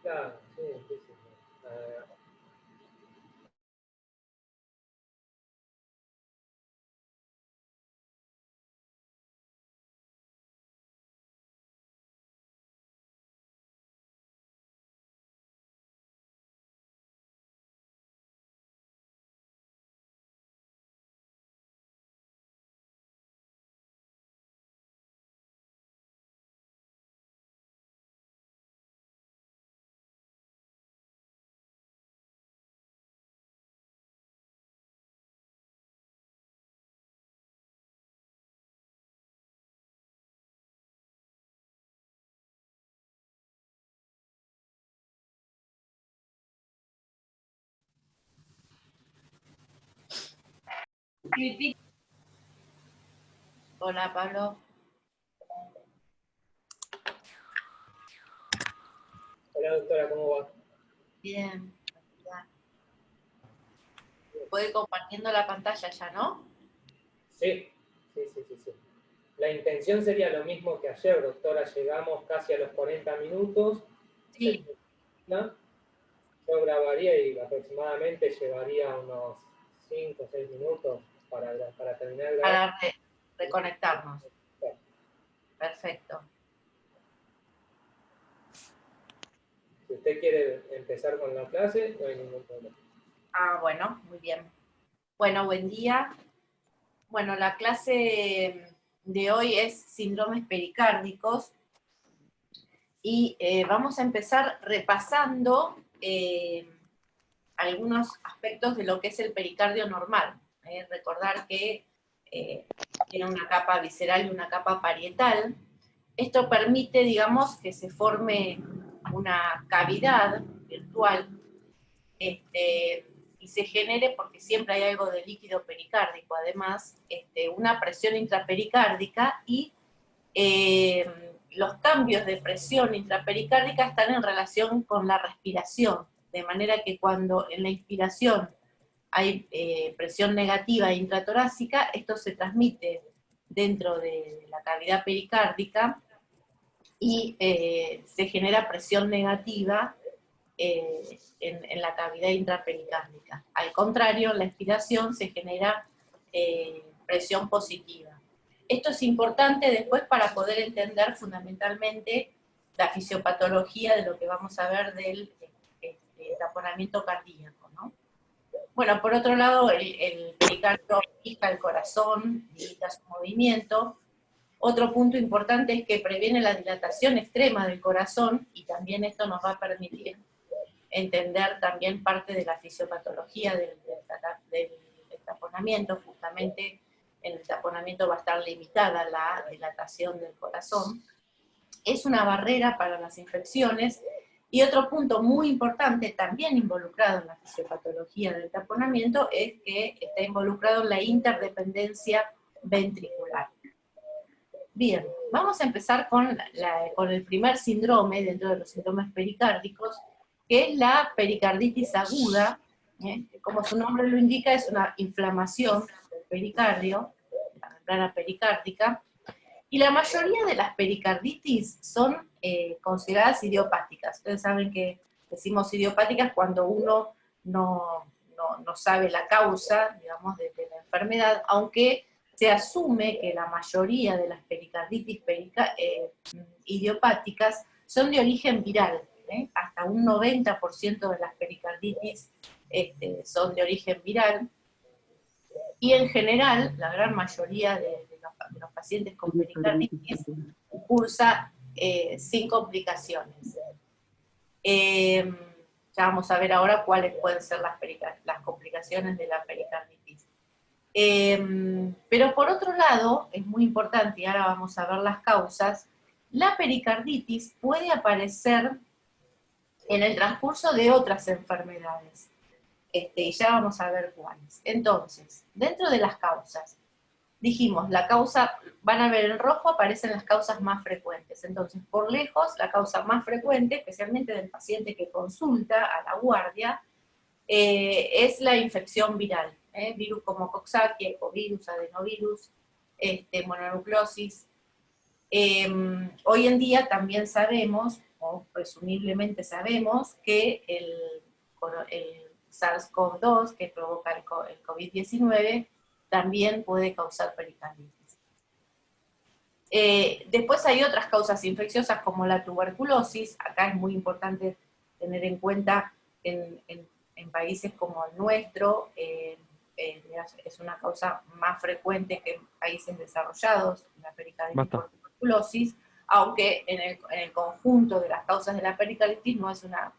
Claro, sí, sí, sí. Eh, Hola Pablo. Hola doctora, ¿cómo va? Bien. Puedo ir compartiendo la pantalla ya, ¿no? Sí, sí, sí, sí, sí. La intención sería lo mismo que ayer, doctora. Llegamos casi a los 40 minutos. Sí. ¿No? Yo grabaría y aproximadamente llevaría unos 5 o 6 minutos para terminar de grabar. Para reconectarnos. Perfecto. Si usted quiere empezar con la clase, no hay ningún problema. Bueno, muy bien. Bueno, buen día. Bueno, la clase de hoy es síndromes pericárdicos y vamos a empezar repasando algunos aspectos de lo que es el pericardio normal. Recordar que tiene una capa visceral y una capa parietal. Esto permite, digamos, que se forme una cavidad virtual y se genere, porque siempre hay algo de líquido pericárdico, además, una presión intrapericárdica y los cambios de presión intrapericárdica están en relación con la respiración, de manera que cuando en la inspiración hay presión negativa intratorácica, esto se transmite dentro de la cavidad pericárdica y se genera presión negativa en la cavidad intrapericárdica. Al contrario, en la expiración se genera presión positiva. Esto es importante después para poder entender fundamentalmente la fisiopatología de lo que vamos a ver del taponamiento cardíaco, ¿no? Bueno, por otro lado, el pericardio fija el corazón, limita su movimiento. Otro punto importante es que previene la dilatación extrema del corazón y también esto nos va a permitir entender también parte de la fisiopatología del taponamiento. Justamente en el taponamiento va a estar limitada la dilatación del corazón. Es una barrera para las infecciones. Y otro punto muy importante, también involucrado en la fisiopatología del taponamiento, es que está involucrado en la interdependencia ventricular. Bien, vamos a empezar con el primer síndrome dentro de los síndromes pericárdicos, que es la pericarditis aguda. Como su nombre lo indica, es una inflamación del pericardio, de la membrana pericárdica, y la mayoría de las pericarditis son consideradas idiopáticas. Ustedes saben que decimos idiopáticas cuando uno no sabe la causa, digamos, de la enfermedad, aunque se asume que la mayoría de las pericarditis idiopáticas son de origen viral. Hasta un 90% de las pericarditis son de origen viral, y en general, la gran mayoría de los pacientes con pericarditis cursa sin complicaciones. Ya vamos a ver ahora cuáles pueden ser las complicaciones de la pericarditis. Pero por otro lado, es muy importante, y ahora vamos a ver las causas, la pericarditis puede aparecer en el transcurso de otras enfermedades. Y ya vamos a ver cuáles. Entonces, dentro de las causas, dijimos, la causa, van a ver en rojo, aparecen las causas más frecuentes. Entonces, por lejos, la causa más frecuente, especialmente del paciente que consulta a la guardia, es la infección viral. Virus como Coxsackie, ecovirus, adenovirus, mononucleosis. Hoy en día también sabemos, o presumiblemente sabemos, que el SARS-CoV-2, que provoca el COVID-19, también puede causar pericarditis. Después hay otras causas infecciosas como la tuberculosis. Acá es muy importante tener en cuenta en países como el nuestro, es una causa más frecuente que en países desarrollados, la pericarditis por tuberculosis, aunque en el conjunto de las causas de la pericarditis no es una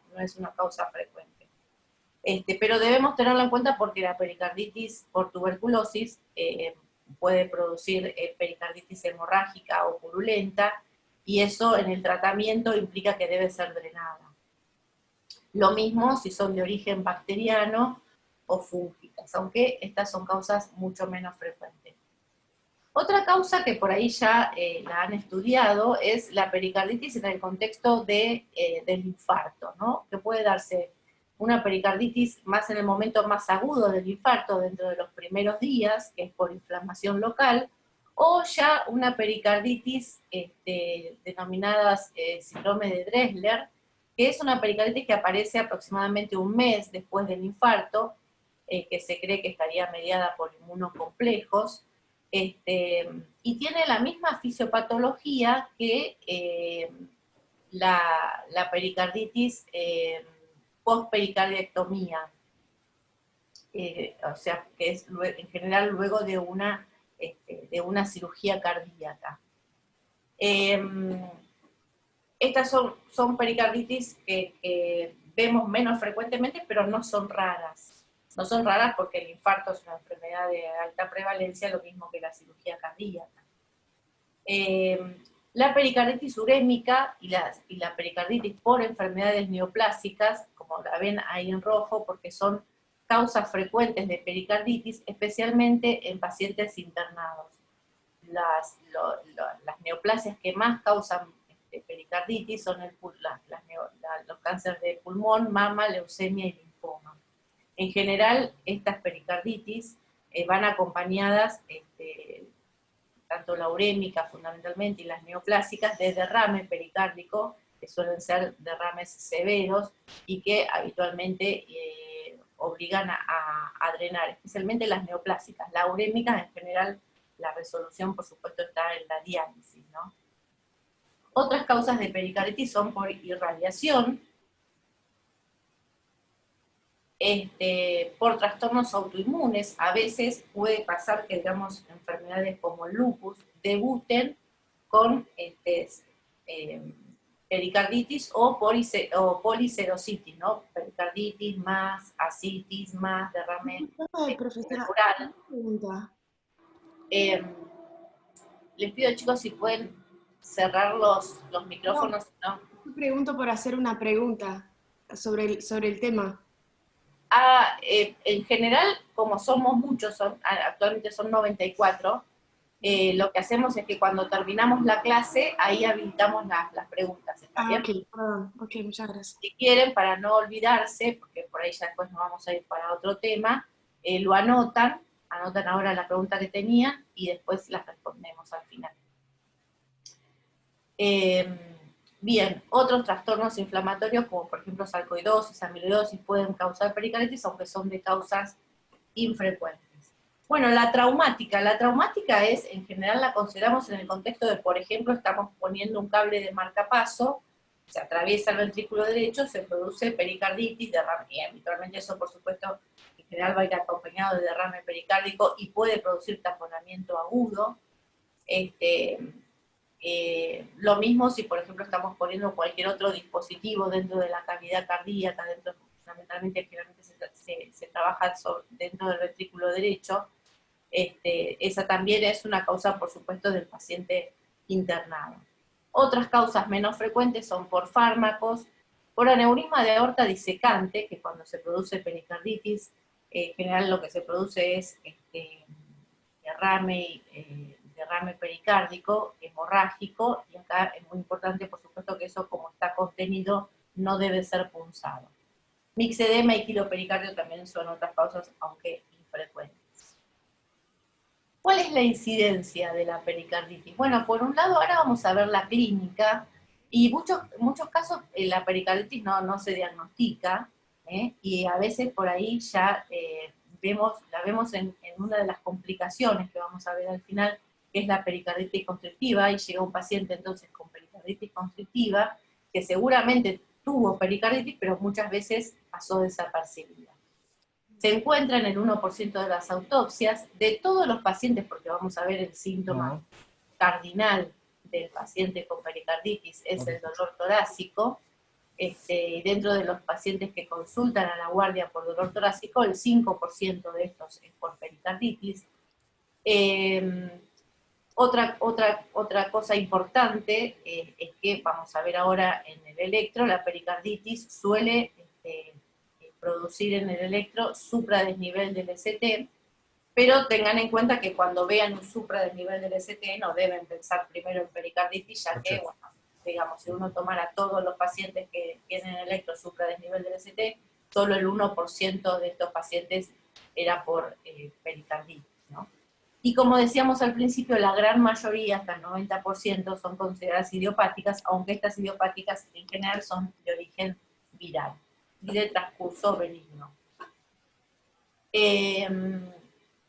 causa frecuente. Pero debemos tenerlo en cuenta porque la pericarditis por tuberculosis puede producir pericarditis hemorrágica o purulenta, y eso en el tratamiento implica que debe ser drenada. Lo mismo si son de origen bacteriano o fúngicas, aunque estas son causas mucho menos frecuentes. Otra causa que por ahí ya la han estudiado es la pericarditis en el contexto del infarto, ¿no? Que puede darse una pericarditis más en el momento más agudo del infarto, dentro de los primeros días, que es por inflamación local, o ya una pericarditis denominadas síndrome de Dressler, que es una pericarditis que aparece aproximadamente un mes después del infarto, que se cree que estaría mediada por inmunocomplejos, y tiene la misma fisiopatología que la pericarditis post-pericardiectomía, o sea, que es en general luego de una cirugía cardíaca. Estas son pericarditis que vemos menos frecuentemente, pero no son raras. No son raras porque el infarto es una enfermedad de alta prevalencia, lo mismo que la cirugía cardíaca. La pericarditis urémica y la pericarditis por enfermedades neoplásicas, como la ven ahí en rojo, porque son causas frecuentes de pericarditis, especialmente en pacientes internados. Las neoplasias que más causan pericarditis son los cánceres de pulmón, mama, leucemia y linfoma. En general, estas pericarditis van acompañadas, tanto la urémica fundamentalmente y las neoplásicas, de derrame pericárdico, que suelen ser derrames severos y que habitualmente obligan a drenar, especialmente las neoplásicas. La urémica, en general, la resolución, por supuesto, está en la diálisis, ¿no? Otras causas de pericarditis son por irradiación, por trastornos autoinmunes. A veces puede pasar que, digamos, enfermedades como el lupus debuten con pericarditis o policerositis, ¿no? Pericarditis más ascitis más derrame cerebral. Les pido, chicos, si pueden cerrar los micrófonos. ¿No? Pregunto por hacer una pregunta sobre el tema. En general, como somos muchos, actualmente son 94, lo que hacemos es que cuando terminamos la clase, ahí habilitamos las preguntas. ¿Está bien? Ok, muchas gracias. Si quieren, para no olvidarse, porque por ahí ya después nos vamos a ir para otro tema, lo anotan ahora la pregunta que tenían y después las respondemos al final. Bien, otros trastornos inflamatorios, como por ejemplo sarcoidosis, amiloidosis, pueden causar pericarditis, aunque son de causas infrecuentes. Bueno, la traumática es, en general la consideramos en el contexto de, por ejemplo, estamos poniendo un cable de marcapaso, se atraviesa el ventrículo derecho, se produce pericarditis, derrame, y habitualmente eso, por supuesto, en general va a ir acompañado de derrame pericárdico y puede producir taponamiento agudo. Lo mismo si, por ejemplo, estamos poniendo cualquier otro dispositivo dentro de la cavidad cardíaca, fundamentalmente se trabaja dentro del ventrículo derecho, esa también es una causa, por supuesto, del paciente internado. Otras causas menos frecuentes son por fármacos, por aneurisma de aorta disecante, que cuando se produce pericarditis, en general lo que se produce es derrame pericárdico, hemorrágico, y acá es muy importante, por supuesto, que eso, como está contenido, no debe ser punzado. Mixedema y quilopericardio también son otras causas, aunque infrecuentes. ¿Cuál es la incidencia de la pericarditis? Bueno, por un lado, ahora vamos a ver la clínica, Y muchos casos la pericarditis no se diagnostica, y a veces por ahí ya la vemos en una de las complicaciones que vamos a ver al final, que es la pericarditis constrictiva, y llega un paciente entonces con pericarditis constrictiva, que seguramente tuvo pericarditis, pero muchas veces pasó desapercibida. Se encuentra en el 1% de las autopsias, de todos los pacientes, porque vamos a ver el síntoma cardinal del paciente con pericarditis es el dolor torácico, y dentro de los pacientes que consultan a la guardia por dolor torácico, el 5% de estos es por pericarditis. Otra cosa importante es que, vamos a ver ahora en el electro, la pericarditis suele producir en el electro supradesnivel del ST, pero tengan en cuenta que cuando vean un supradesnivel del ST no deben pensar primero en pericarditis, ya que, bueno, digamos, si uno tomara todos los pacientes que tienen electro supradesnivel del ST, solo el 1% de estos pacientes era por pericarditis, ¿no? Y como decíamos al principio, la gran mayoría, hasta el 90%, son consideradas idiopáticas, aunque estas idiopáticas en general son de origen viral y de transcurso benigno.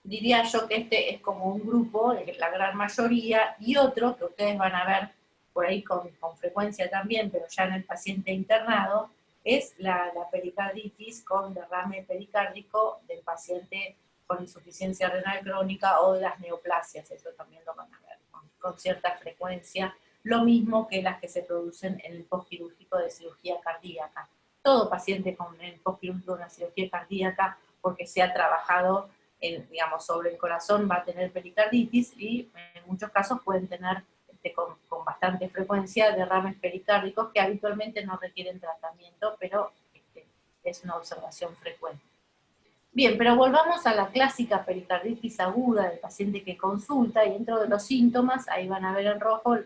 Diría yo que este es como un grupo, la gran mayoría, y otro que ustedes van a ver por ahí con frecuencia también, pero ya en el paciente internado, es la pericarditis con derrame pericárdico del paciente con insuficiencia renal crónica o de las neoplasias, eso también lo van a ver con cierta frecuencia, lo mismo que las que se producen en el postquirúrgico de cirugía cardíaca. Todo paciente con el postquirúrgico de una cirugía cardíaca, porque se ha trabajado digamos, sobre el corazón, va a tener pericarditis, y en muchos casos pueden tener con bastante frecuencia derrames pericárdicos que habitualmente no requieren tratamiento, pero es una observación frecuente. Bien, pero volvamos a la clásica pericarditis aguda del paciente que consulta, y dentro de los síntomas, ahí van a ver en rojo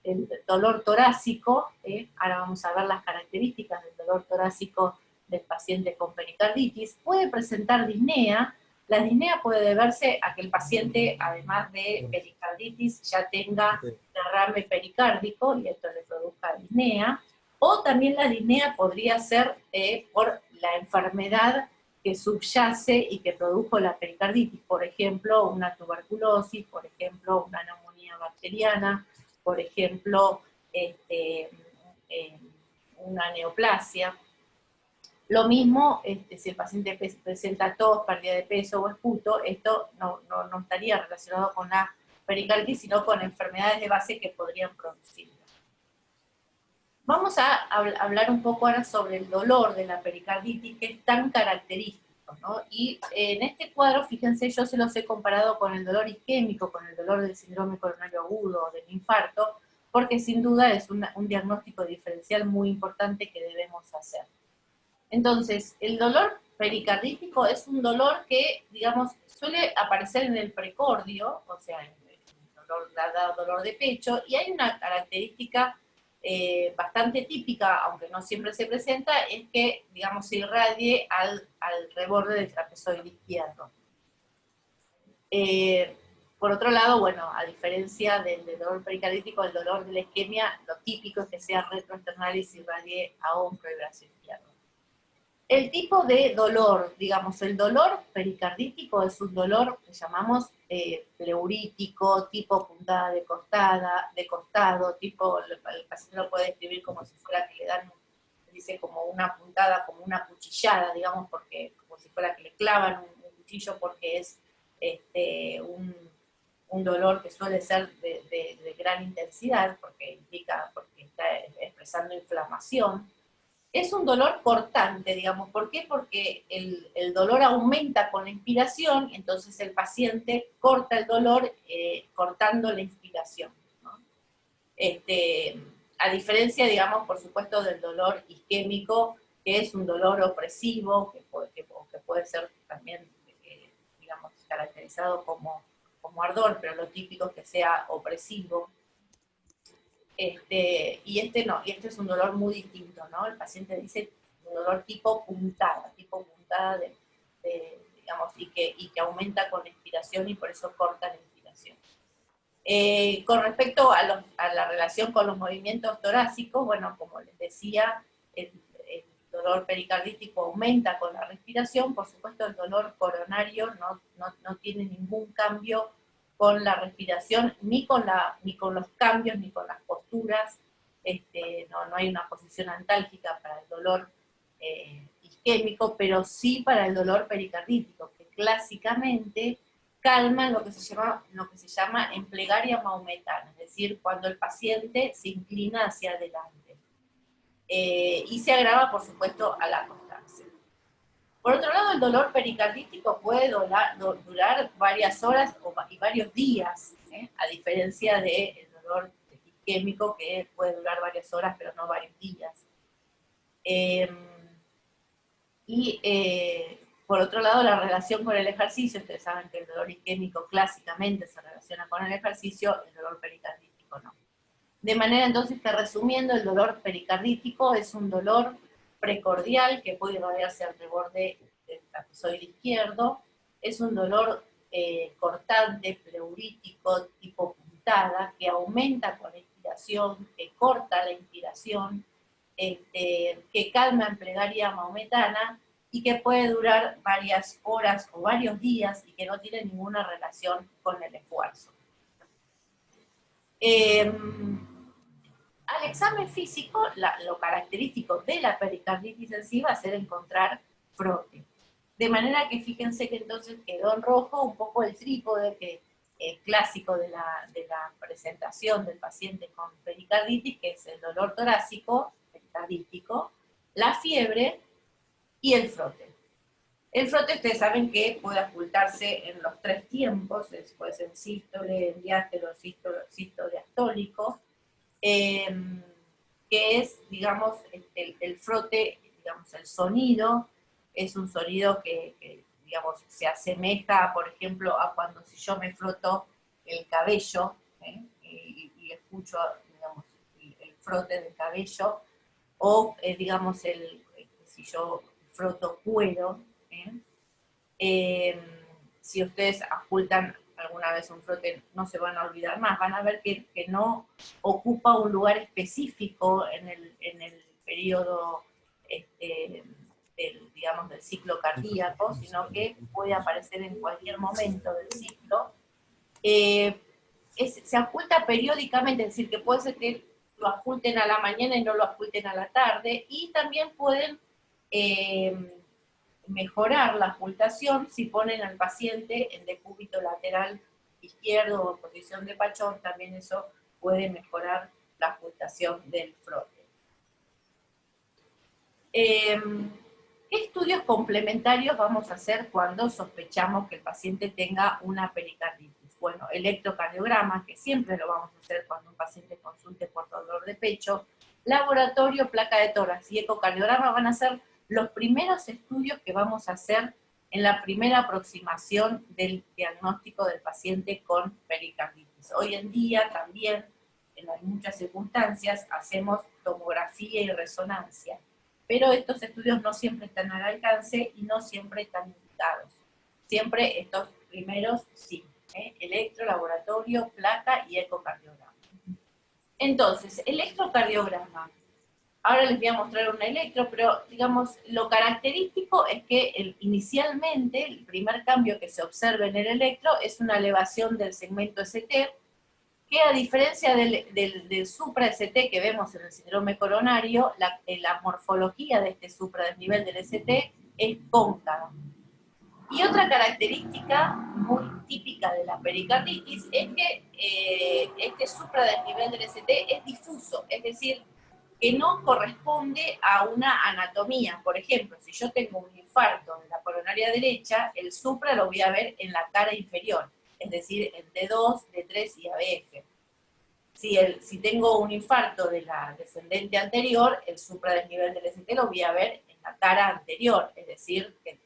el dolor torácico, ahora vamos a ver las características del dolor torácico del paciente con pericarditis. Puede presentar disnea. La disnea puede deberse a que el paciente, además de pericarditis, ya tenga derrame pericárdico, y esto le produzca disnea, o también la disnea podría ser por la enfermedad que subyace y que produjo la pericarditis, por ejemplo, una tuberculosis, por ejemplo, una neumonía bacteriana, por ejemplo, una neoplasia. Lo mismo, si el paciente presenta tos, pérdida de peso o esputo, esto no estaría relacionado con la pericarditis, sino con enfermedades de base que podrían producirlo. Vamos a hablar un poco ahora sobre el dolor de la pericarditis, que es tan característico, ¿no? Y en este cuadro, fíjense, yo se los he comparado con el dolor isquémico, con el dolor del síndrome coronario agudo o del infarto, porque sin duda es un diagnóstico diferencial muy importante que debemos hacer. Entonces, el dolor pericardítico es un dolor que, digamos, suele aparecer en el precordio, o sea, el dolor de pecho, y hay una característica bastante típica, aunque no siempre se presenta, es que, digamos, se irradie al reborde del trapezoide izquierdo. Por otro lado, bueno, a diferencia del dolor pericardítico, el dolor de la isquemia, lo típico es que sea retroesternal y se irradie a hombro y brazo izquierdo. El tipo de dolor, digamos, el dolor pericardítico es un dolor que llamamos pleurítico, tipo puntada de costado, tipo, el paciente lo puede describir como si fuera que le dan, dice como una puntada, como una cuchillada, digamos, porque como si fuera que le clavan un cuchillo, porque es un dolor que suele ser de gran intensidad, porque está expresando inflamación. Es un dolor cortante, digamos. ¿Por qué? Porque el dolor aumenta con la inspiración, entonces el paciente corta el dolor cortando la inspiración, ¿no? A diferencia, digamos, por supuesto, del dolor isquémico, que es un dolor opresivo, que puede ser también, digamos, caracterizado como ardor, pero lo típico es que sea opresivo. Y este es un dolor muy distinto, ¿no? El paciente dice un dolor tipo puntada digamos, y que aumenta con la inspiración y por eso corta la inspiración. Con respecto a la relación con los movimientos torácicos, bueno, como les decía, el dolor pericardítico aumenta con la respiración. Por supuesto, el dolor coronario no tiene ningún cambio con la respiración, ni con los cambios, ni con las posturas. No hay una posición antálgica para el dolor isquémico, pero sí para el dolor pericardítico, que clásicamente calma lo que se llama en plegaria maometana, es decir, cuando el paciente se inclina hacia adelante. Y se agrava, por supuesto, al acostarse. Por otro lado, el dolor pericardítico puede durar varias horas y varios días, a diferencia del dolor isquémico, que puede durar varias horas, pero no varios días. Por otro lado, la relación con el ejercicio, ustedes saben que el dolor isquémico clásicamente se relaciona con el ejercicio, el dolor pericardítico no. De manera entonces que, resumiendo, el dolor pericardítico es un dolor precordial que puede irradiarse al reborde del trapezoide izquierdo, es un dolor cortante, pleurítico, tipo puntada, que aumenta con la inspiración, que corta la inspiración, que calma en plegaria maometana y que puede durar varias horas o varios días y que no tiene ninguna relación con el esfuerzo. Al examen físico, lo característico de la pericarditis en sí va a ser encontrar frote. De manera que fíjense que entonces quedó en rojo un poco el trípode que clásico de la presentación del paciente con pericarditis, que es el dolor torácico, pericardítico, la fiebre y el frote. El frote, ustedes saben que puede ocultarse en los 3 tiempos, puede ser sístole, en diástolo, sístole-diastólico, que es, digamos, el frote, digamos, el sonido, es un sonido que digamos, se asemeja, por ejemplo, a cuando si yo me froto el cabello, y escucho, digamos, el frote del cabello, o, digamos, si yo froto cuero, si ustedes ocultan alguna vez un frote, no se van a olvidar más, van a ver que no ocupa un lugar específico en el periodo del ciclo cardíaco, sino que puede aparecer en cualquier momento del ciclo. Se oculta periódicamente, es decir, que puede ser que lo oculten a la mañana y no lo oculten a la tarde, y también pueden mejorar la ocultación si ponen al paciente en decúbito lateral izquierdo o en posición de pachón, también eso puede mejorar la ocultación del frote. ¿Qué estudios complementarios vamos a hacer cuando sospechamos que el paciente tenga una pericarditis? Bueno, electrocardiograma, que siempre lo vamos a hacer cuando un paciente consulte por dolor de pecho, laboratorio, placa de tórax y ecocardiograma van a ser los primeros estudios que vamos a hacer en la primera aproximación del diagnóstico del paciente con pericarditis. Hoy en día también, en muchas circunstancias, hacemos tomografía y resonancia, pero estos estudios no siempre están al alcance y no siempre están indicados. Siempre estos primeros sí, electro, laboratorio, placa y ecocardiograma. Entonces, electrocardiograma. Ahora les voy a mostrar un electro, pero digamos, lo característico es que inicialmente el primer cambio que se observa en el electro es una elevación del segmento ST, que a diferencia del supra-ST que vemos en el síndrome coronario, la morfología de este supradesnivel del ST es cóncava. Y otra característica muy típica de la pericarditis es que este supradesnivel del ST es difuso, es decir, que no corresponde a una anatomía. Por ejemplo, si yo tengo un infarto en la coronaria derecha, el supra lo voy a ver en la cara inferior, es decir, en D2, D3 y ABF. Si tengo un infarto de la descendente anterior, el supradesnivel del ST lo voy a ver en la cara anterior, es decir, el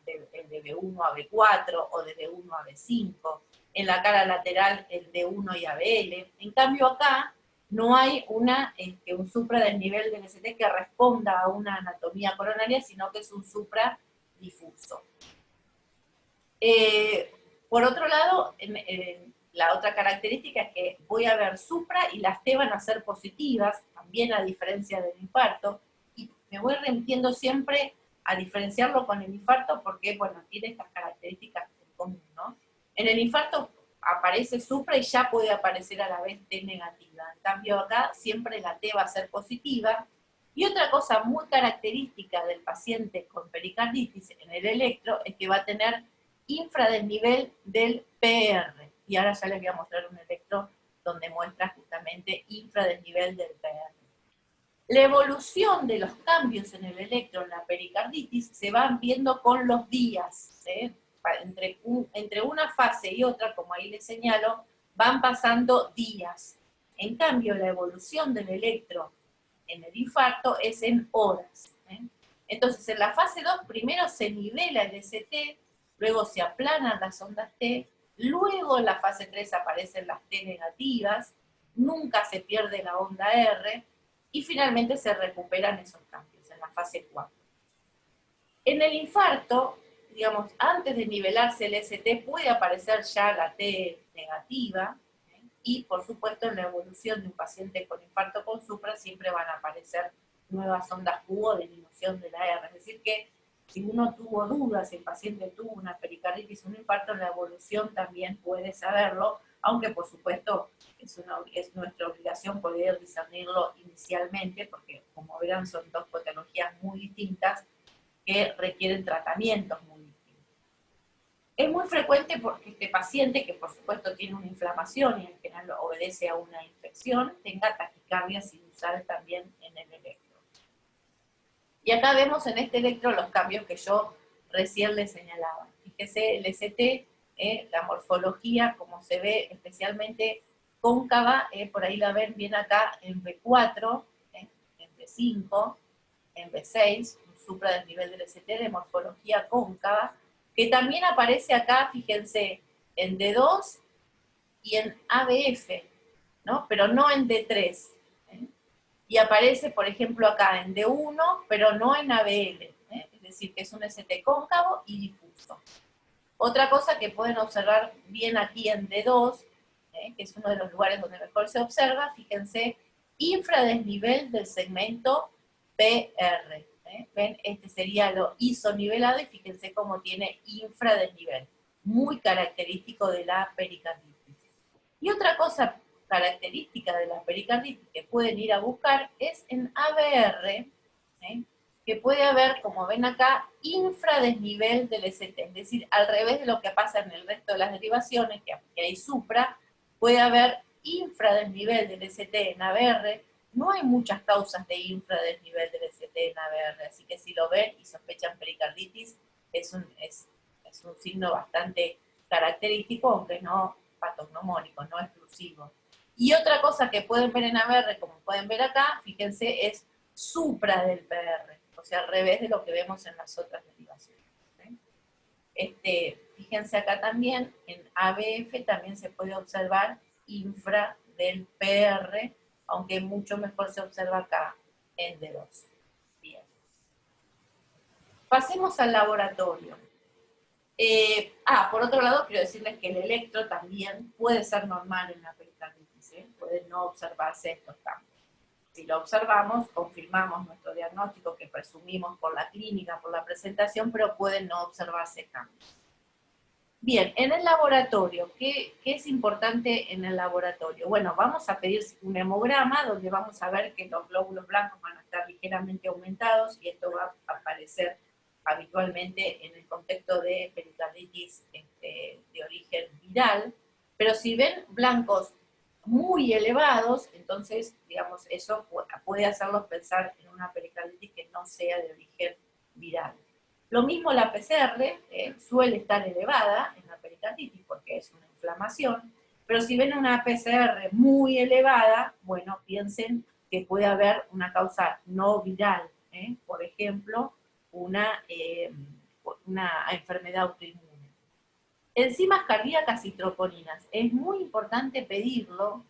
de B1 a B4 o de B1 a B5, en la cara lateral el D1 y ABL. En cambio acá, no hay un supradesnivel del ST que responda a una anatomía coronaria, sino que es un supra difuso. Por otro lado, la otra característica es que voy a ver supra y las T van a ser positivas, también a diferencia del infarto, y me voy remitiendo siempre a diferenciarlo con el infarto porque, bueno, tiene estas características en común, ¿no? En el infarto aparece supra y ya puede aparecer a la vez T negativa. En cambio acá siempre la T va a ser positiva. Y otra cosa muy característica del paciente con pericarditis en el electro es que va a tener infradesnivel del PR. Y ahora ya les voy a mostrar un electro donde muestra justamente infradesnivel del PR. La evolución de los cambios en el electro en la pericarditis se van viendo con los días, ¿eh? Entre una fase y otra, como ahí les señalo, van pasando días. En cambio, la evolución del electro en el infarto es en horas, ¿eh? Entonces, en la fase 2, primero se nivela el ST, luego se aplanan las ondas T, luego en la fase 3 aparecen las T negativas, nunca se pierde la onda R, y finalmente se recuperan esos cambios en la fase 4. En el infarto, digamos, antes de nivelarse el ST puede aparecer ya la T negativa, ¿eh? Y por supuesto en la evolución de un paciente con infarto con supra siempre van a aparecer nuevas ondas Q o disminución de la R. Es decir que si uno tuvo dudas, si el paciente tuvo una pericarditis o un infarto, en la evolución también puede saberlo, aunque por supuesto es nuestra obligación poder discernirlo inicialmente, porque como verán son dos patologías muy distintas que requieren tratamientos muy distintos. Es muy frecuente porque este paciente, que por supuesto tiene una inflamación y en general obedece a una infección, tenga taquicardia sinusal también en el electro. Y acá vemos en este electro los cambios que yo recién les señalaba. Fíjese el ST, la morfología, como se ve especialmente cóncava, por ahí la ven bien acá en B4, en B5, en B6, un supradesnivel del ST de morfología cóncava, que también aparece acá, fíjense, en D2 y en ABF, ¿no? Pero no en D3. Y aparece, por ejemplo, acá en D1, pero no en ABL, es decir, que es un ST cóncavo y difuso. Otra cosa que pueden observar bien aquí en D2, que es uno de los lugares donde mejor se observa, fíjense, infradesnivel del segmento PR. ¿Ven? Este sería lo isonivelado y fíjense cómo tiene infradesnivel, muy característico de la pericarditis. Y otra cosa característica de la pericarditis que pueden ir a buscar es en ABR, que puede haber, como ven acá, infradesnivel del ST, es decir, al revés de lo que pasa en el resto de las derivaciones, que hay supra, puede haber infradesnivel del ST en ABR. No hay muchas causas de infradesnivel del ST en ABR, así que si lo ven y sospechan pericarditis, es un signo bastante característico, aunque no patognomónico, no exclusivo. Y otra cosa que pueden ver en ABR, como pueden ver acá, fíjense, es supra del PR, o sea, al revés de lo que vemos en las otras derivaciones. Fíjense acá también, en ABF también se puede observar infra del PR, aunque mucho mejor se observa acá en D2. Bien. Pasemos al laboratorio. Por otro lado, quiero decirles que el electro también puede ser normal en la pericarditis, puede no observarse estos cambios. Si lo observamos, confirmamos nuestro diagnóstico que presumimos por la clínica, por la presentación, pero pueden no observarse cambios. Bien, en el laboratorio, ¿qué es importante en el laboratorio? Bueno, vamos a pedir un hemograma donde vamos a ver que los glóbulos blancos van a estar ligeramente aumentados y esto va a aparecer habitualmente en el contexto de pericarditis de origen viral, pero si ven blancos muy elevados, entonces, digamos, eso puede hacerlos pensar en una pericarditis que no sea de origen viral. Lo mismo la PCR, suele estar elevada en la pericarditis porque es una inflamación, pero si ven una PCR muy elevada, bueno, piensen que puede haber una causa no viral, por ejemplo, una enfermedad autoinmune. Enzimas cardíacas y troponinas. Es muy importante pedirlo.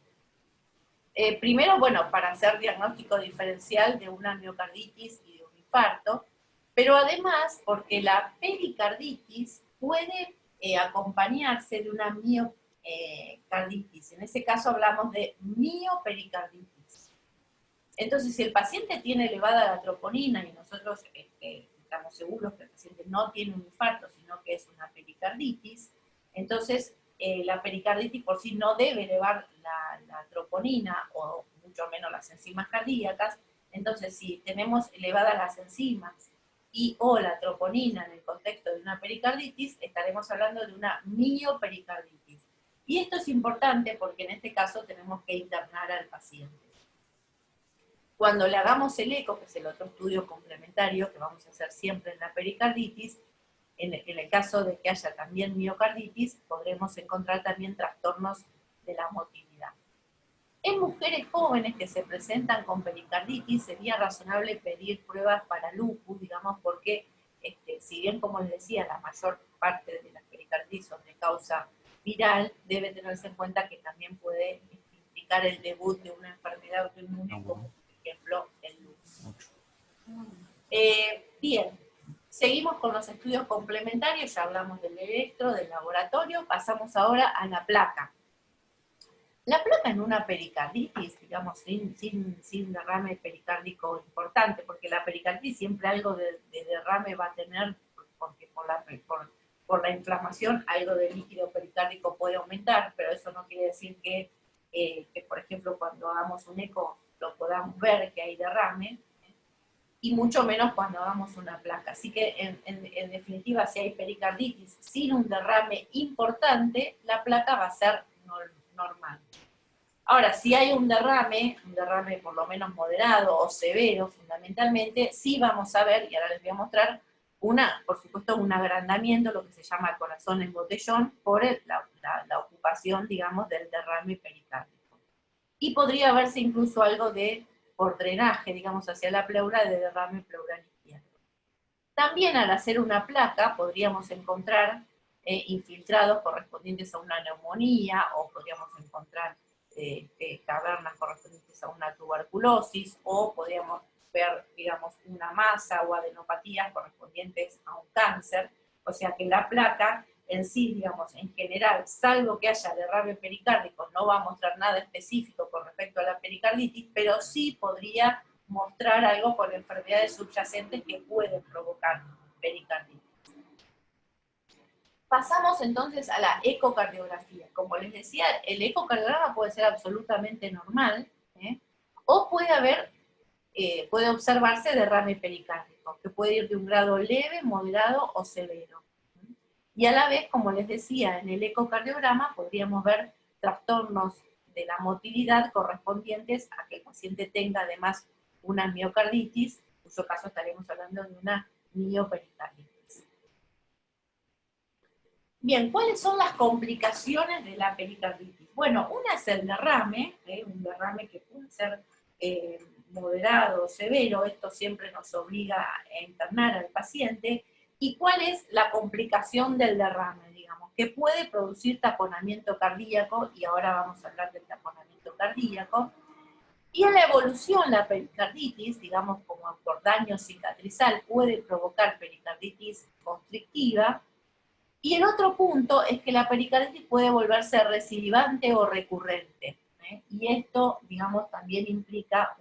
Primero, bueno, para hacer diagnóstico diferencial de una miocarditis y de un infarto, pero además porque la pericarditis puede acompañarse de una carditis. En ese caso hablamos de miopericarditis. Entonces, si el paciente tiene elevada la troponina y nosotros estamos seguros que el paciente no tiene un infarto, sino que es una pericarditis, entonces la pericarditis por sí no debe elevar la troponina, o mucho menos las enzimas cardíacas. Entonces, si tenemos elevadas las enzimas o la troponina en el contexto de una pericarditis, estaremos hablando de una miopericarditis. Y esto es importante porque en este caso tenemos que internar al paciente. Cuando le hagamos el eco, que es el otro estudio complementario que vamos a hacer siempre en la pericarditis, en el caso de que haya también miocarditis, podremos encontrar también trastornos de la motilidad. En mujeres jóvenes que se presentan con pericarditis, sería razonable pedir pruebas para lupus, digamos, porque si bien, como les decía, la mayor parte de las pericarditis son de causa viral, debe tenerse en cuenta que también puede implicar el debut de una enfermedad autoinmune, como por ejemplo el lupus. Bien, seguimos con los estudios complementarios, ya hablamos del electro, del laboratorio, pasamos ahora a la placa. La placa en una pericarditis, digamos, sin derrame pericárdico importante, porque la pericarditis siempre algo de derrame va a tener, porque por la inflamación algo de líquido pericárdico puede aumentar, pero eso no quiere decir que por ejemplo, cuando hagamos un eco lo podamos ver que hay derrame, y mucho menos cuando hagamos una placa. Así que, en definitiva, si hay pericarditis sin un derrame importante, la placa va a ser normal. Ahora, si hay un derrame por lo menos moderado o severo, fundamentalmente, sí vamos a ver, y ahora les voy a mostrar, por supuesto, un agrandamiento, lo que se llama corazón en botellón, por la ocupación, digamos, del derrame pericárdico. Y podría verse incluso algo por drenaje, digamos, hacia la pleura, de derrame pleural izquierdo. También al hacer una placa podríamos encontrar infiltrados correspondientes a una neumonía, o podríamos encontrar cavernas correspondientes a una tuberculosis, o podríamos ver, digamos, una masa o adenopatías correspondientes a un cáncer. O sea que la placa en sí, digamos, en general, salvo que haya derrame pericárdico, no va a mostrar nada específico con respecto a la pericarditis, pero sí podría mostrar algo con enfermedades subyacentes que pueden provocar pericarditis. Pasamos entonces a la ecocardiografía. Como les decía, el ecocardiograma puede ser absolutamente normal, o puede observarse derrame pericárdico, que puede ir de un grado leve, moderado o severo. Y a la vez, como les decía, en el ecocardiograma podríamos ver trastornos de la motilidad correspondientes a que el paciente tenga además una miocarditis, en cuyo caso estaremos hablando de una miopericarditis. Bien, ¿cuáles son las complicaciones de la pericarditis? Bueno, una es el derrame, un derrame que puede ser moderado o severo, esto siempre nos obliga a internar al paciente. ¿Y cuál es la complicación del derrame? Digamos, que puede producir taponamiento cardíaco, y ahora vamos a hablar del taponamiento cardíaco. Y en la evolución, la pericarditis, digamos, como por daño cicatrizal, puede provocar pericarditis constrictiva. Y el otro punto es que la pericarditis puede volverse recidivante o recurrente. Y esto, digamos, también implica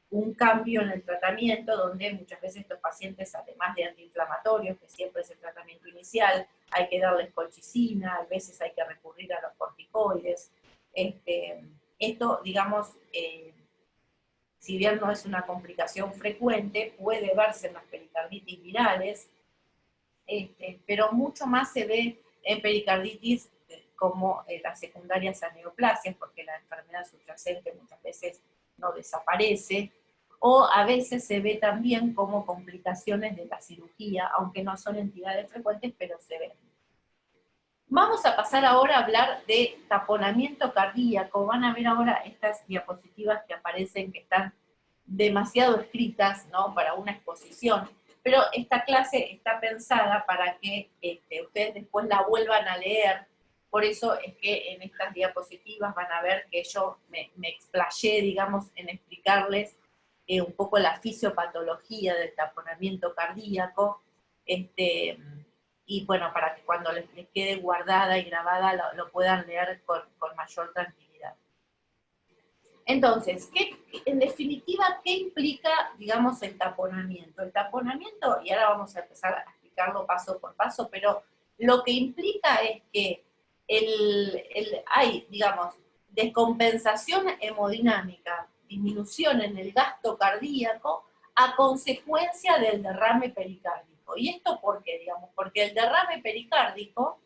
un cambio en el tratamiento, donde muchas veces estos pacientes, además de antiinflamatorios, que siempre es el tratamiento inicial, hay que darles colchicina, a veces hay que recurrir a los corticoides. Esto, digamos, si bien no es una complicación frecuente, puede verse en las pericarditis virales, pero mucho más se ve en pericarditis como las secundarias a neoplasias, porque la enfermedad subyacente muchas veces no desaparece, o a veces se ve también como complicaciones de la cirugía, aunque no son entidades frecuentes, pero se ven. Vamos a pasar ahora a hablar de taponamiento cardíaco. Van a ver ahora estas diapositivas que aparecen, que están demasiado escritas, ¿no?, para una exposición, pero esta clase está pensada para que ustedes después la vuelvan a leer. Por eso es que en estas diapositivas van a ver que yo me explayé, digamos, en explicarles un poco la fisiopatología del taponamiento cardíaco, y bueno, para que cuando les quede guardada y grabada lo puedan leer con mayor tranquilidad. Entonces, en definitiva, ¿qué implica, digamos, el taponamiento? El taponamiento, y ahora vamos a empezar a explicarlo paso por paso, pero lo que implica es que hay, digamos, descompensación hemodinámica, disminución en el gasto cardíaco a consecuencia del derrame pericárdico. ¿Y esto por qué? Digamos, porque el derrame pericárdico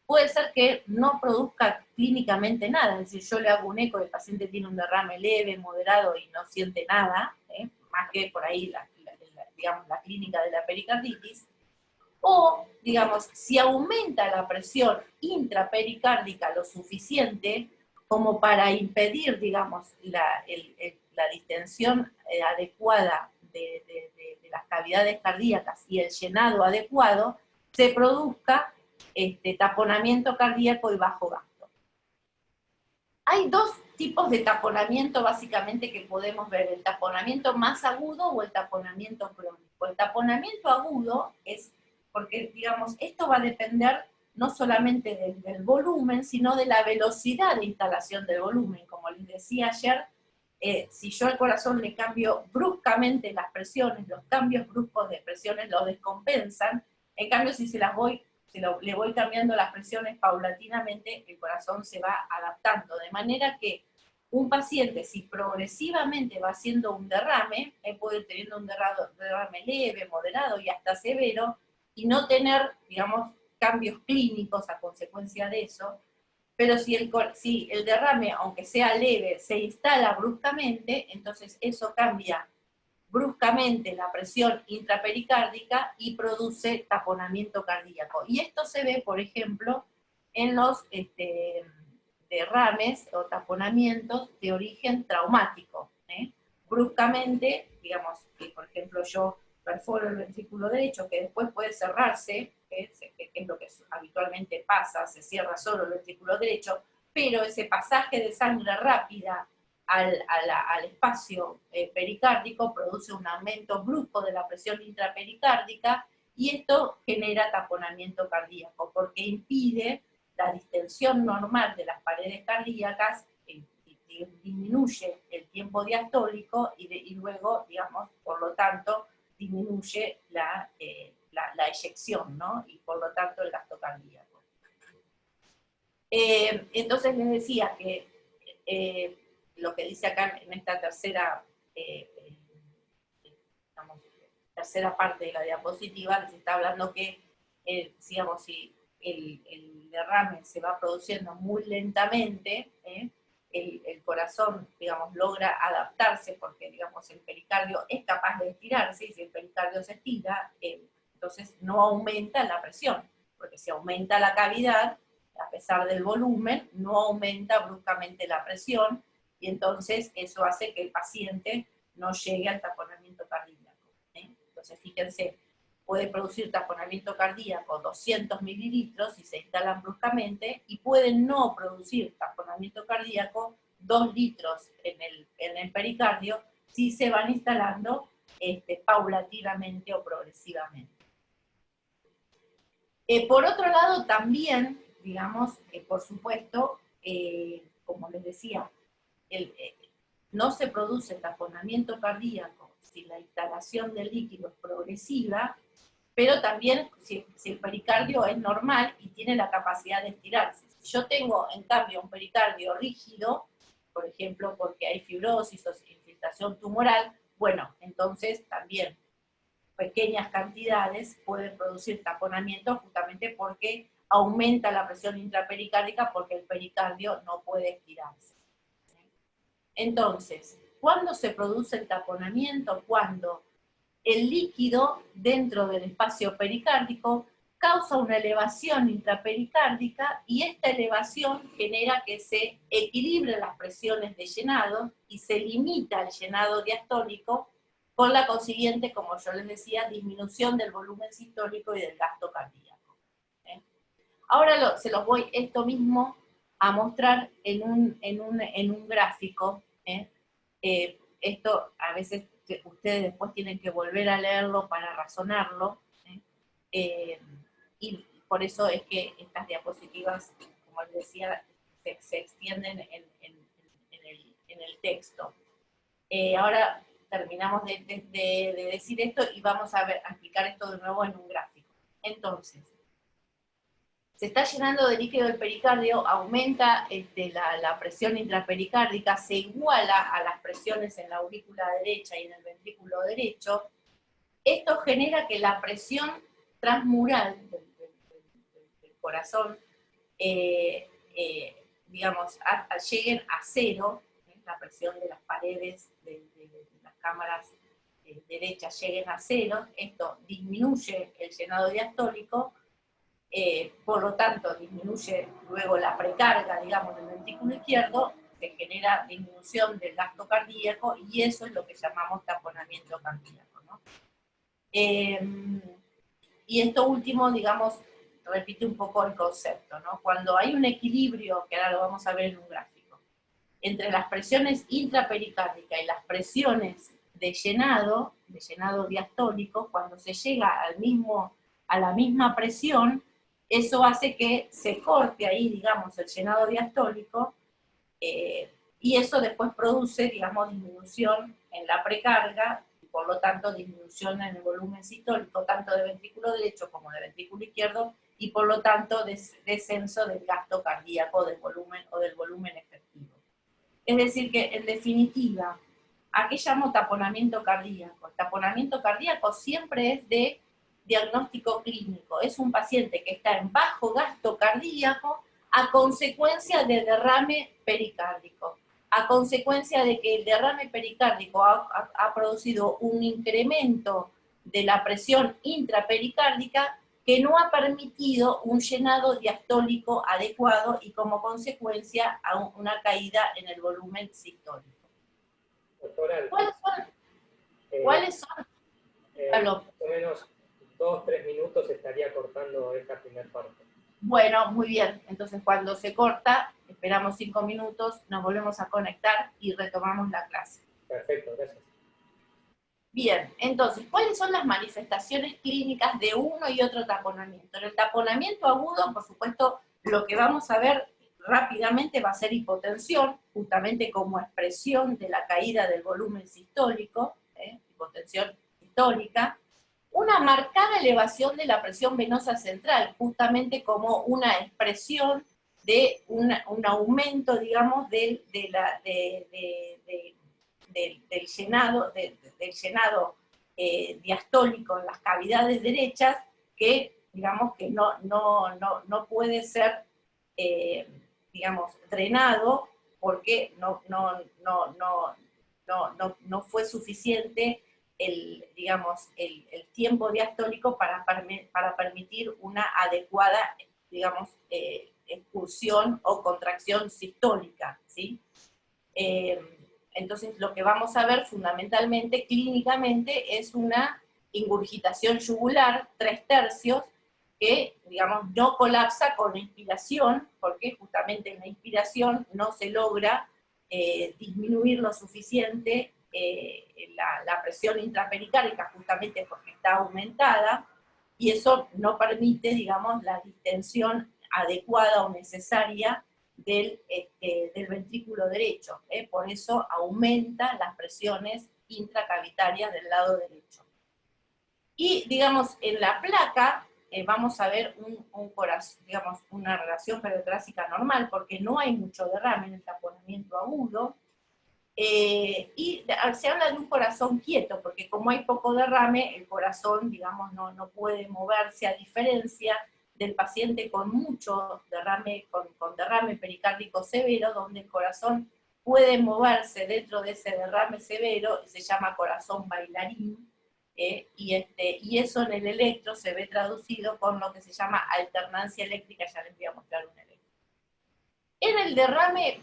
puede ser que no produzca clínicamente nada, es decir, yo le hago un eco, el paciente tiene un derrame leve, moderado y no siente nada, más que por ahí digamos, la clínica de la pericarditis, o, digamos, si aumenta la presión intrapericárdica lo suficiente como para impedir, digamos, la distensión adecuada de las cavidades cardíacas y el llenado adecuado, se produzca taponamiento cardíaco y bajo gasto. Hay dos tipos de taponamiento básicamente que podemos ver, el taponamiento más agudo o el taponamiento crónico. El taponamiento agudo es porque, digamos, esto va a depender no solamente del volumen, sino de la velocidad de instalación del volumen. Como les decía ayer, si yo al corazón le cambio bruscamente las presiones, los cambios bruscos de presiones los descompensan, en cambio si le voy cambiando las presiones paulatinamente, el corazón se va adaptando, de manera que un paciente, si progresivamente va haciendo un derrame, puede ir teniendo un derrame leve, moderado y hasta severo, y no tener, digamos, cambios clínicos a consecuencia de eso, pero si el derrame, aunque sea leve, se instala bruscamente, entonces eso cambia bruscamente la presión intrapericárdica y produce taponamiento cardíaco. Y esto se ve, por ejemplo, en los derrames o taponamientos de origen traumático. Bruscamente, digamos, que por ejemplo yo perforo el ventrículo derecho, que después puede cerrarse, que es lo que habitualmente pasa, se cierra solo el ventrículo derecho, pero ese pasaje de sangre rápida al espacio pericárdico produce un aumento brusco de la presión intrapericárdica y esto genera taponamiento cardíaco porque impide la distensión normal de las paredes cardíacas, disminuye el tiempo diastólico y luego, digamos, por lo tanto, disminuye la eyección, ¿no? Y por lo tanto el gasto cardíaco. Entonces les decía que lo que dice acá en esta tercera parte de la diapositiva, les está hablando que, digamos, si el derrame se va produciendo muy lentamente, el corazón, digamos, logra adaptarse porque, digamos, el pericardio es capaz de estirarse, y si el pericardio se estira, entonces no aumenta la presión, porque si aumenta la cavidad, a pesar del volumen, no aumenta bruscamente la presión, y entonces eso hace que el paciente no llegue al taponamiento cardíaco. Entonces, fíjense, puede producir taponamiento cardíaco 200 mililitros si se instalan bruscamente, y puede no producir taponamiento cardíaco 2 litros en el pericardio si se van instalando paulatinamente o progresivamente. Por otro lado, también, digamos, por supuesto, como les decía, no se produce taponamiento cardíaco si la instalación del líquido es progresiva, pero también si el pericardio es normal y tiene la capacidad de estirarse. Si yo tengo, en cambio, un pericardio rígido, por ejemplo, porque hay fibrosis o infiltración tumoral, bueno, entonces también pequeñas cantidades pueden producir taponamiento justamente porque aumenta la presión intrapericárdica porque el pericardio no puede estirarse. Entonces, ¿cuándo se produce el taponamiento? Cuando el líquido dentro del espacio pericárdico causa una elevación intrapericárdica y esta elevación genera que se equilibren las presiones de llenado y se limita el llenado diastólico, con la consiguiente, como yo les decía, disminución del volumen sistólico y del gasto cardíaco. Ahora se los voy esto mismo a mostrar en un gráfico. Esto a veces ustedes después tienen que volver a leerlo para razonarlo. Y por eso es que estas diapositivas, como les decía, se extienden en el texto. Ahora terminamos de decir esto y vamos a explicar esto de nuevo en un gráfico. Entonces, se está llenando de líquido el pericardio, aumenta la presión intrapericárdica, se iguala a las presiones en la aurícula derecha y en el ventrículo derecho. Esto genera que la presión transmural del corazón, digamos, lleguen a cero, la presión de las paredes de las cámaras derechas lleguen a cero, esto disminuye el llenado diastólico, por lo tanto disminuye luego la precarga, digamos, del ventrículo izquierdo, se genera disminución del gasto cardíaco y eso es lo que llamamos taponamiento cardíaco, ¿no? Y esto último, digamos, repite un poco el concepto, ¿no? Cuando hay un equilibrio, que ahora lo vamos a ver en un gráfico, entre las presiones intrapericárdicas y las presiones de llenado diastólico, cuando se llega a la misma presión, eso hace que se corte ahí, digamos, el llenado diastólico, y eso después produce, digamos, disminución en la precarga, y por lo tanto disminución en el volumen sistólico, tanto de ventrículo derecho como de ventrículo izquierdo, y por lo tanto descenso del gasto cardíaco del volumen efectivo. Es decir que, en definitiva, ¿a qué llamo taponamiento cardíaco? El taponamiento cardíaco siempre es de diagnóstico clínico. Es un paciente que está en bajo gasto cardíaco a consecuencia de derrame pericárdico, a consecuencia de que el derrame pericárdico ha producido un incremento de la presión intrapericárdica que no ha permitido un llenado diastólico adecuado y como consecuencia a una caída en el volumen sistólico. Doctora, ¿Cuáles son? Más o menos 2-3 minutos estaría cortando esta primera parte. Bueno, muy bien. Entonces cuando se corta, esperamos 5 minutos, nos volvemos a conectar y retomamos la clase. Perfecto, gracias. Bien, entonces, ¿cuáles son las manifestaciones clínicas de uno y otro taponamiento? En el taponamiento agudo, por supuesto, lo que vamos a ver rápidamente va a ser hipotensión, justamente como expresión de la caída del volumen sistólico, hipotensión sistólica, una marcada elevación de la presión venosa central, justamente como una expresión de un aumento, digamos, del llenado, diastólico en las cavidades derechas, que digamos que no puede ser, digamos, drenado, porque no fue suficiente digamos, el tiempo diastólico para permitir una adecuada, digamos, expulsión o contracción sistólica, ¿sí? Entonces, lo que vamos a ver fundamentalmente, clínicamente, es una ingurgitación yugular, 3/3, que, digamos, no colapsa con la inspiración, porque justamente en la inspiración no se logra disminuir lo suficiente la presión intrapericárdica, justamente porque está aumentada, y eso no permite, digamos, la distensión adecuada o necesaria del ventrículo derecho, por eso aumenta las presiones intracavitarias del lado derecho. Y, digamos, en la placa vamos a ver digamos, una relación periotrácica normal, porque no hay mucho derrame en el taponamiento agudo, y se habla de un corazón quieto, porque como hay poco derrame, el corazón, digamos, no puede moverse, a diferencia del paciente con mucho derrame, con derrame pericárdico severo, donde el corazón puede moverse dentro de ese derrame severo, se llama corazón bailarín, y eso en el electro se ve traducido con lo que se llama alternancia eléctrica, ya les voy a mostrar un electro. En el derrame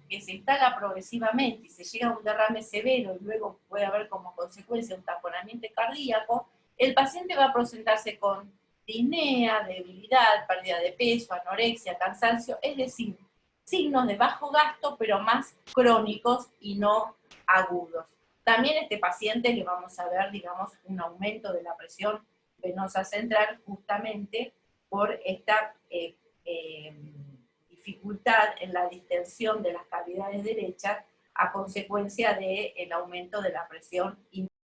que se instala progresivamente y se llega a un derrame severo y luego puede haber como consecuencia un taponamiento cardíaco, el paciente va a presentarse con disnea, debilidad, pérdida de peso, anorexia, cansancio, es decir, signos de bajo gasto, pero más crónicos y no agudos. También a este paciente le vamos a ver, digamos, un aumento de la presión venosa central justamente por esta dificultad en la distensión de las cavidades derechas a consecuencia del aumento de la presión intracraniana.